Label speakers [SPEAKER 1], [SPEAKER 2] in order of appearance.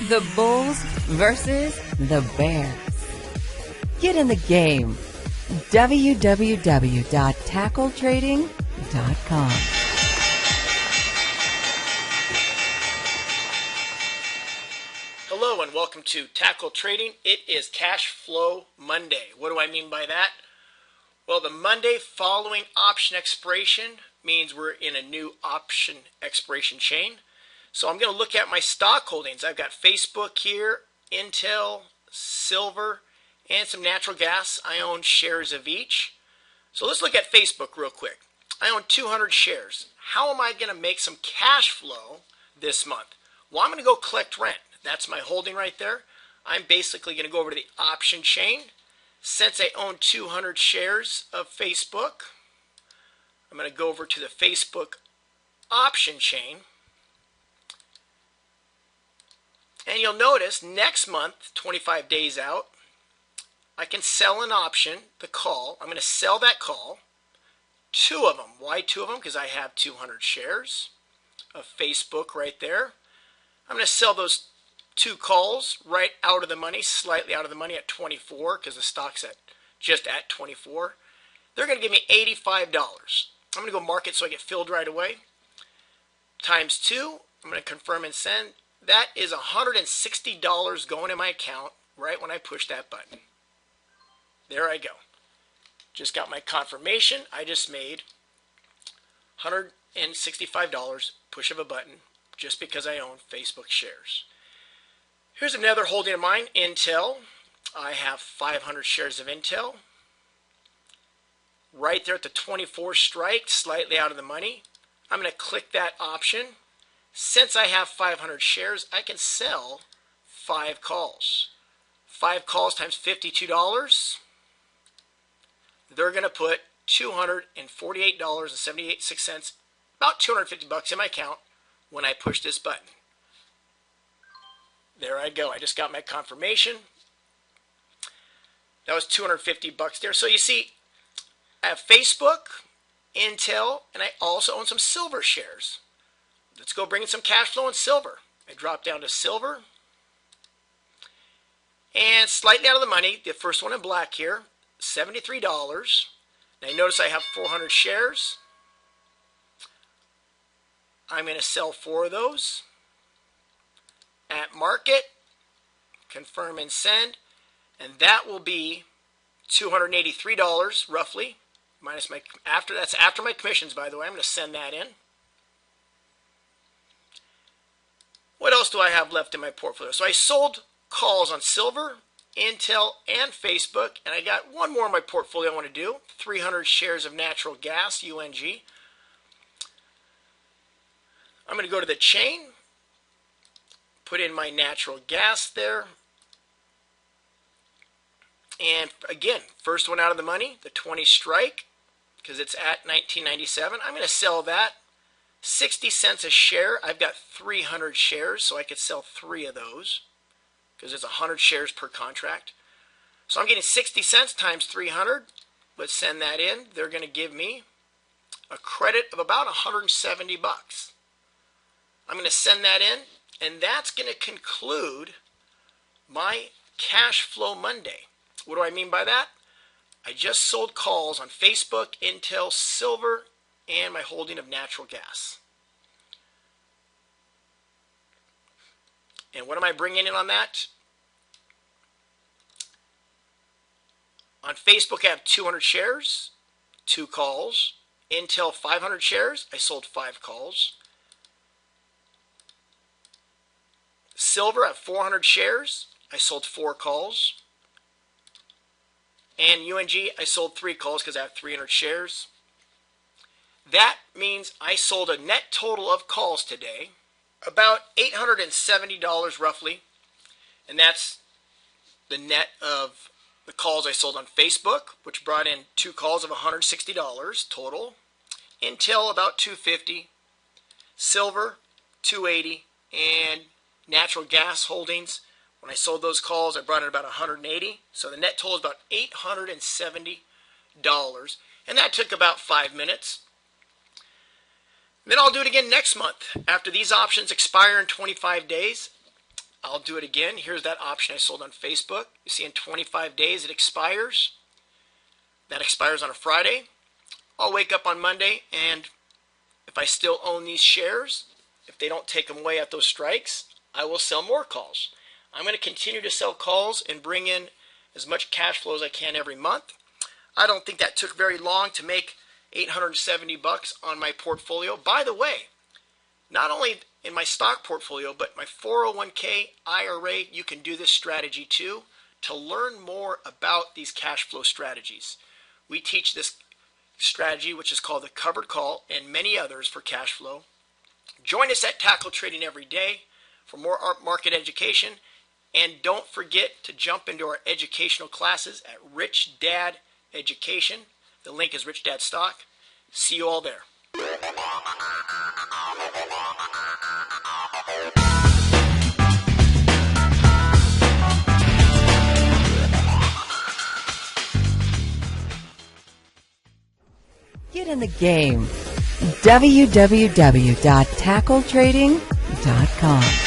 [SPEAKER 1] The Bulls versus the Bears. Get in the game. www.tackletrading.com.
[SPEAKER 2] Hello and welcome to Tackle Trading. It is Cashflow Monday. What do I mean by that? Well, the Monday following option expiration means we're in a new option expiration chain. So I'm going to look at my stock holdings. I've got Facebook here, Intel, silver, and some natural gas. I own shares of each. So let's look at Facebook real quick. I own 200 shares. How am I going to make some cash flow this month? Well, I'm going to go collect rent. That's my holding right there. I'm basically going to go over to the option chain. Since I own 200 shares of Facebook, I'm going to go over to the Facebook option chain. And you'll notice next month, 25 days out, I can sell an option, the call. I'm going to sell that call, 2 of them. Why 2 of them? Because I have 200 shares of Facebook right there. I'm going to sell those 2 calls right out of the money, slightly out of the money at 24 because the stock's just at 24. They're going to give me $85. I'm going to go mark it so I get filled right away. Times 2, I'm going to confirm and send. That is $160 going in my account right when I push that button. There I go. Just got my confirmation. I just made $165 push of a button just because I own Facebook shares. Here's another holding of mine, Intel. I have 500 shares of Intel. Right there at the 24 strike, slightly out of the money. I'm going to click that option. Since I have 500 shares, I can sell 5 calls. 5 calls times $52. They're going to put $248.76, about $250 in my account when I push this button. There I go. I just got my confirmation. That was $250 there. So you see, I have Facebook, Intel, and I also own some silver shares. Let's go bring in some cash flow in silver. I drop down to silver. And slightly out of the money, the first one in black here, $73. Now you notice I have 400 shares. I'm going to sell 4 of those at market, confirm and send, and that will be $283 roughly, minus my that's after my commissions, by the way. I'm going to send that in. What else do I have left in my portfolio? So I sold calls on silver, Intel, and Facebook, and I got one more in my portfolio I want to do, 300 shares of natural gas, UNG. I'm going to go to the chain, put in my natural gas there, and again, first one out of the money, the 20 strike, because it's at 1997. I'm going to sell that, 60 cents a share. I've got 300 shares, so I could sell 3 of those, because it's 100 shares per contract. So I'm getting 60 cents times 300. Let's send that in. They're going to give me a credit of about $170. I'm going to send that in, and that's going to conclude my Cash Flow Monday. What do I mean by that? I just sold calls on Facebook, Intel, silver, and my holding of natural gas. And what am I bringing in on that? On Facebook, I have 200 shares, 2 calls. Intel, 500 shares. I sold 5 calls. Silver, I have 400 shares. I sold 4 calls. And UNG, I sold 3 calls because I have 300 shares. That means I sold a net total of calls today, about $870 roughly. And that's the net of the calls I sold on Facebook, which brought in 2 calls of $160 total. Intel, about $250. Silver, $280. And natural gas holdings, when I sold those calls, I brought in about $180. So the net total is about $870. And that took about 5 minutes. Then I'll do it again next month. After these options expire in 25 days, I'll do it again. Here's that option I sold on Facebook. You see in 25 days it expires. That expires on a Friday. I'll wake up on Monday, and if I still own these shares, if they don't take them away at those strikes, I will sell more calls. I'm going to continue to sell calls and bring in as much cash flow as I can every month. I don't think that took very long to make $870 on my portfolio. By the way, not only in my stock portfolio, but my 401k, IRA, you can do this strategy too. To learn more about these cash flow strategies, we teach this strategy, which is called the covered call, and many others for cash flow. Join us at Tackle Trading every day for more market education. And don't forget to jump into our educational classes at Rich Dad Education. The link is Rich Dad Stock. See you all there.
[SPEAKER 1] Get in the game. www.tackletrading.com